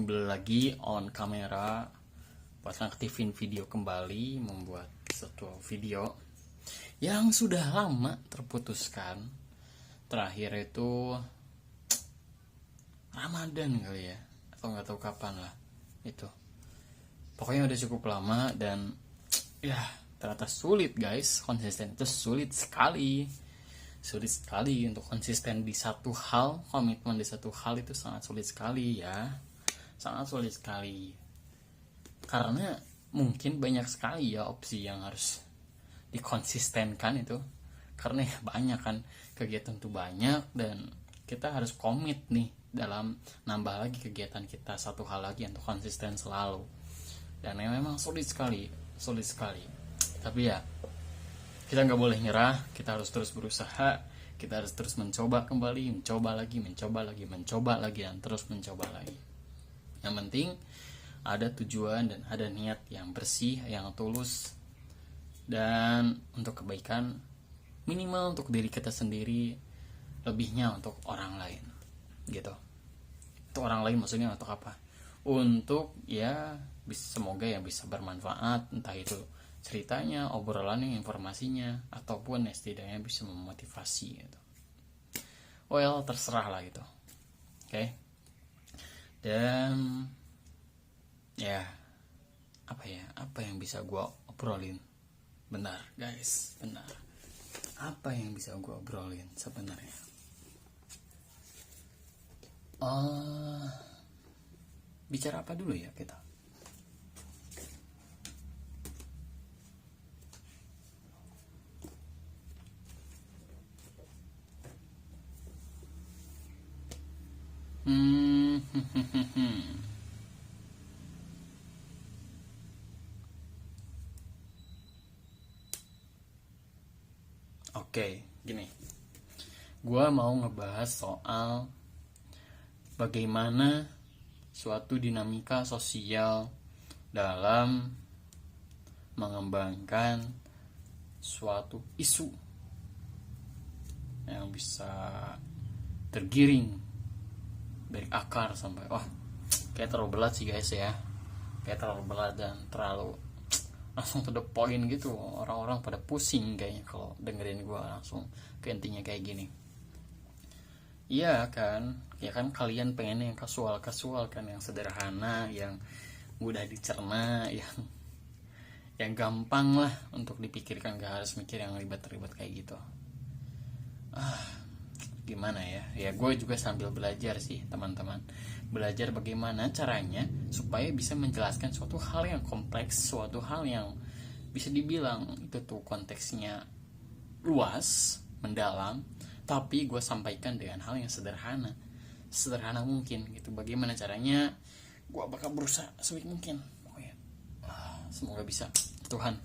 kembali lagi on kamera buat ngaktifin video kembali, membuat satu video yang sudah lama terputuskan. Terakhir itu Ramadan kali ya, atau nggak tahu kapan lah itu. Pokoknya udah cukup lama dan ya ternyata sulit guys, konsisten itu sulit sekali untuk konsisten di satu hal. Komitmen di satu hal itu sangat sulit sekali ya, sangat sulit sekali, karena mungkin banyak sekali ya opsi yang harus dikonsistenkan itu, karena ya banyak kan, kegiatan tuh banyak dan kita harus komit nih dalam nambah lagi kegiatan kita satu hal lagi untuk konsisten selalu. Dan memang sulit sekali. Tapi ya kita nggak boleh nyerah, kita harus terus berusaha, kita harus terus mencoba kembali, mencoba lagi, dan terus mencoba lagi. Yang penting ada tujuan dan ada niat yang bersih, yang tulus, dan untuk kebaikan, minimal untuk diri kita sendiri, lebihnya untuk orang lain gitu. Untuk orang lain maksudnya untuk apa? Untuk ya semoga ya bisa bermanfaat, entah itu ceritanya, obrolannya, informasinya, ataupun setidaknya bisa memotivasi gitu. Well, terserah lah gitu. Oke. Dan ya apa yang bisa gue obrolin? Benar guys, benar. Apa yang bisa gue obrolin sebenarnya? Bicara apa dulu ya kita? Oke, gini. Gua mau ngebahas soal bagaimana suatu dinamika sosial dalam mengembangkan suatu isu yang bisa tergiring dari akar sampai kayak terlalu berat sih guys ya, kayak terlalu berat dan terlalu langsung to the point gitu. Orang-orang pada pusing kayaknya kalau dengerin gue langsung ke intinya kayak gini. Iya kan, ya kan kalian pengen yang kasual kan, yang sederhana, yang mudah dicerna, yang gampang lah untuk dipikirkan, gak harus mikir yang ribet-ribet kayak gitu. Gimana ya gue juga sambil belajar sih teman-teman, belajar bagaimana caranya supaya bisa menjelaskan suatu hal yang kompleks, suatu hal yang bisa dibilang itu tuh konteksnya luas, mendalam, tapi gue sampaikan dengan hal yang sederhana mungkin gitu. Bagaimana caranya, gue bakal berusaha sebaik mungkin. Semoga bisa. Tuhan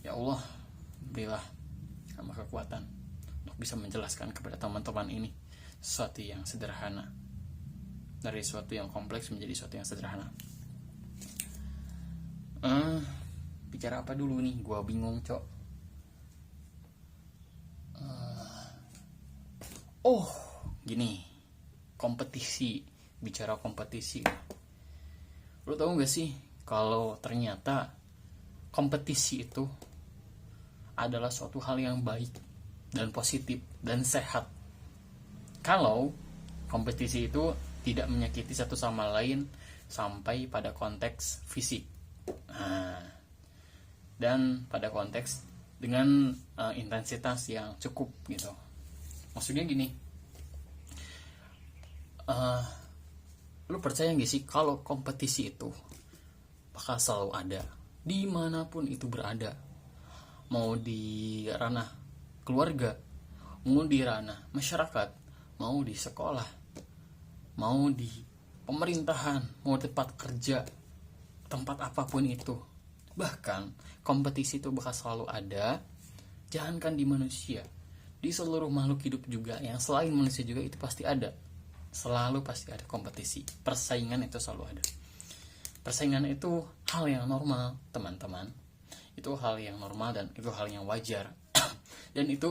ya Allah, berilah sama kekuatan untuk bisa menjelaskan kepada teman-teman ini sesuatu yang sederhana, dari sesuatu yang kompleks menjadi sesuatu yang sederhana. Bicara apa dulu nih, gue bingung cok. Gini, kompetisi. Bicara kompetisi, lo tau gak sih kalau ternyata kompetisi itu adalah suatu hal yang baik dan positif dan sehat kalau kompetisi itu tidak menyakiti satu sama lain sampai pada konteks fisik, dan pada konteks dengan intensitas yang cukup gitu. Maksudnya gini, lu percaya gak sih kalau kompetisi itu bakal selalu ada dimanapun itu berada, mau di ranah keluarga, mau di ranah masyarakat, mau di sekolah, mau di pemerintahan, mau tempat kerja, tempat apapun itu. Bahkan kompetisi itu bakal selalu ada. Jangankan di manusia, di seluruh makhluk hidup juga yang selain manusia juga itu pasti ada. Selalu pasti ada kompetisi, persaingan itu selalu ada. Persaingan itu hal yang normal teman-teman, itu hal yang normal dan itu hal yang wajar. Dan itu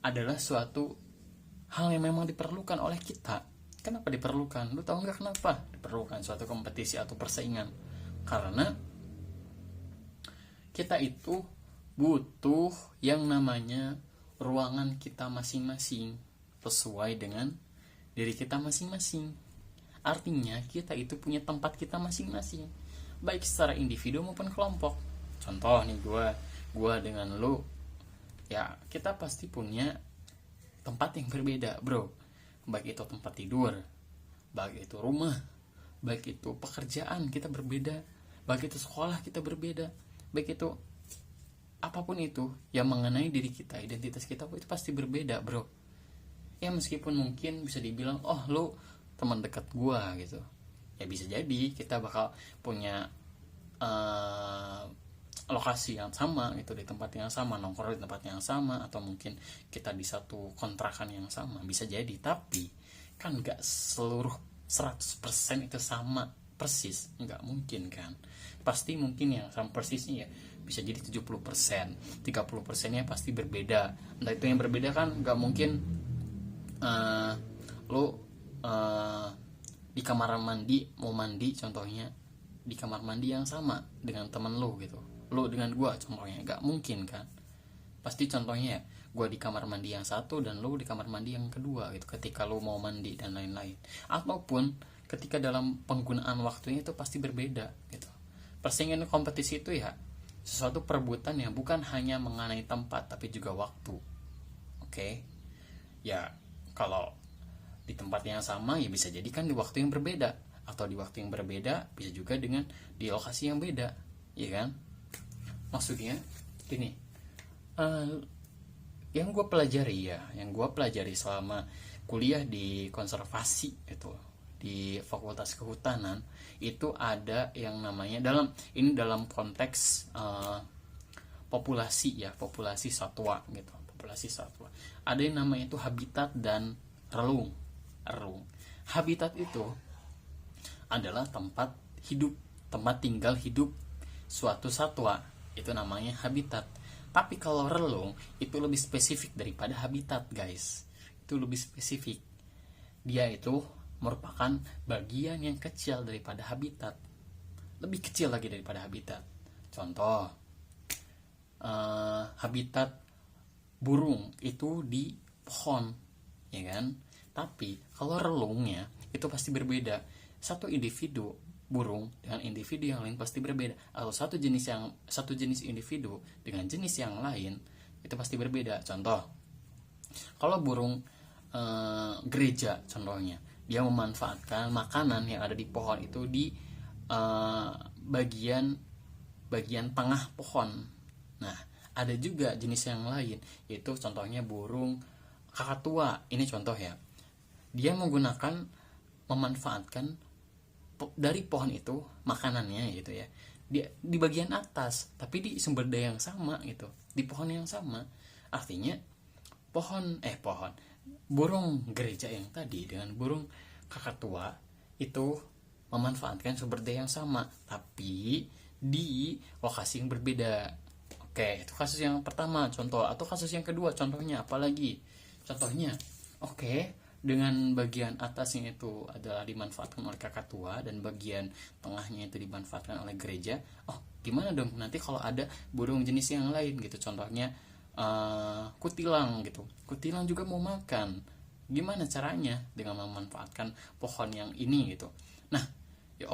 adalah suatu hal yang memang diperlukan oleh kita Kenapa diperlukan? Lu tahu nggak kenapa diperlukan suatu kompetisi atau persaingan? Karena kita itu butuh yang namanya ruangan kita masing-masing sesuai dengan diri kita masing-masing. Artinya kita itu punya tempat kita masing-masing, baik secara individu maupun kelompok. Contoh nih, gue dengan lu, ya kita pasti punya tempat yang berbeda, bro. Baik itu tempat tidur, baik itu rumah, baik itu pekerjaan kita berbeda, baik itu sekolah kita berbeda, baik itu apapun itu yang mengenai diri kita, identitas kita itu pasti berbeda, bro. Ya meskipun mungkin bisa dibilang, oh lu teman dekat gua gitu, ya bisa jadi kita bakal punya lokasi yang sama gitu, di tempat yang sama, nongkrong di tempat yang sama, atau mungkin kita di satu kontrakan yang sama, bisa jadi. Tapi kan gak seluruh 100% itu sama persis, nggak mungkin kan. Pasti mungkin yang sama persisnya ya bisa jadi 70%, 30%-nya pasti berbeda. Entah itu yang berbeda kan nggak mungkin lo di kamar mandi mau mandi, contohnya di kamar mandi yang sama dengan temen lo gitu, lo dengan gua contohnya, nggak mungkin kan. Pasti contohnya ya gue di kamar mandi yang satu dan lo di kamar mandi yang kedua gitu, ketika lo mau mandi dan lain-lain. Ataupun ketika dalam penggunaan waktunya itu pasti berbeda gitu. Persaingan kompetisi itu ya sesuatu perebutan yang bukan hanya mengenai tempat tapi juga waktu. Oke. Ya kalau di tempat yang sama ya bisa jadi kan di waktu yang berbeda, atau di waktu yang berbeda bisa juga dengan di lokasi yang beda, ya kan. Maksudnya gini, yang gue pelajari selama kuliah di konservasi itu, di Fakultas Kehutanan, itu ada yang namanya dalam konteks populasi satwa gitu, ada yang namanya itu habitat dan relung. Habitat itu adalah tempat tinggal hidup suatu satwa, itu namanya habitat. Tapi kalau relung itu lebih spesifik daripada habitat, guys. Itu lebih spesifik. Dia itu merupakan bagian yang kecil daripada habitat. Lebih kecil lagi daripada habitat. Contoh, habitat burung itu di pohon, ya kan? Tapi kalau relungnya itu pasti berbeda. Satu individu burung dengan individu yang lain pasti berbeda, atau satu jenis individu dengan jenis yang lain itu pasti berbeda. Contoh, kalau burung gereja contohnya, dia memanfaatkan makanan yang ada di pohon itu di bagian tengah pohon. Nah, ada juga jenis yang lain, yaitu contohnya burung kakatua. Ini contoh ya, dia memanfaatkan dari pohon itu makanannya gitu ya, dia di bagian atas tapi di sumber daya yang sama gitu, di pohon yang sama. Artinya burung gereja yang tadi dengan burung kakatua itu memanfaatkan sumber daya yang sama tapi di lokasi yang berbeda. Oke, itu kasus yang pertama contoh. Atau kasus yang kedua contohnya apalagi? Contohnya, dengan bagian atasnya itu adalah dimanfaatkan oleh kakatua dan bagian tengahnya itu dimanfaatkan oleh gereja. Gimana dong nanti kalau ada burung jenis yang lain gitu, contohnya kutilang gitu. Kutilang juga mau makan. Gimana caranya? Dengan memanfaatkan pohon yang ini gitu. Nah, ya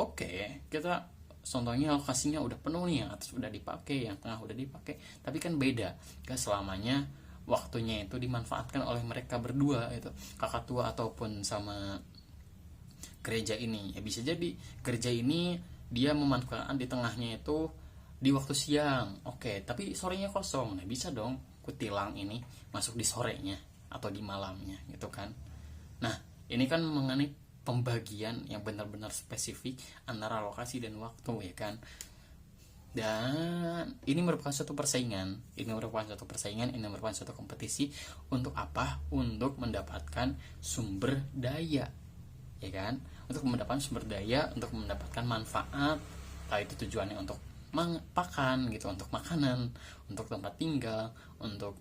kita contohnya lokasinya udah penuh nih, yang atas udah dipakai, yang tengah udah dipakai, tapi kan beda. Gak selamanya waktunya itu dimanfaatkan oleh mereka berdua itu, kakatua ataupun sama gereja ini. Ya bisa jadi gereja ini dia memanfaatkan di tengahnya itu di waktu siang, tapi sorenya kosong. Nah bisa dong kutilang ini masuk di sorenya atau di malamnya gitu kan. Nah ini kan mengenai pembagian yang benar-benar spesifik antara lokasi dan waktu, ya kan. Dan ini merupakan suatu persaingan, ini merupakan suatu kompetisi. Untuk apa? Untuk mendapatkan sumber daya, ya kan? Untuk mendapatkan sumber daya, untuk mendapatkan manfaat. Entah itu tujuannya untuk pakan gitu, untuk makanan, untuk tempat tinggal, untuk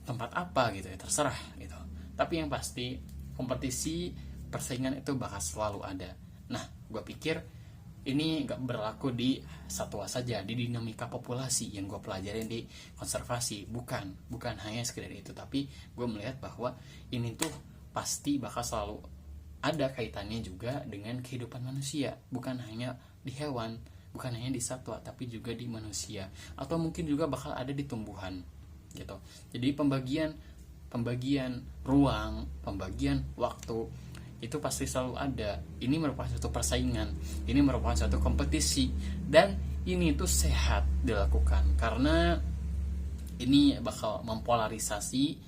tempat apa gitu ya, terserah gitu. Tapi yang pasti kompetisi, persaingan itu bakal selalu ada. Nah, gue pikir ini gak berlaku di satwa saja, di dinamika populasi yang gue pelajarin di konservasi. Bukan hanya sekedar itu, tapi gue melihat bahwa ini tuh pasti bakal selalu ada kaitannya juga dengan kehidupan manusia, bukan hanya di hewan, bukan hanya di satwa, tapi juga di manusia, atau mungkin juga bakal ada di tumbuhan gitu. Jadi pembagian ruang, pembagian waktu itu pasti selalu ada. Ini merupakan suatu persaingan, ini merupakan suatu kompetisi, dan ini tuh sehat dilakukan karena ini bakal mempolarisasi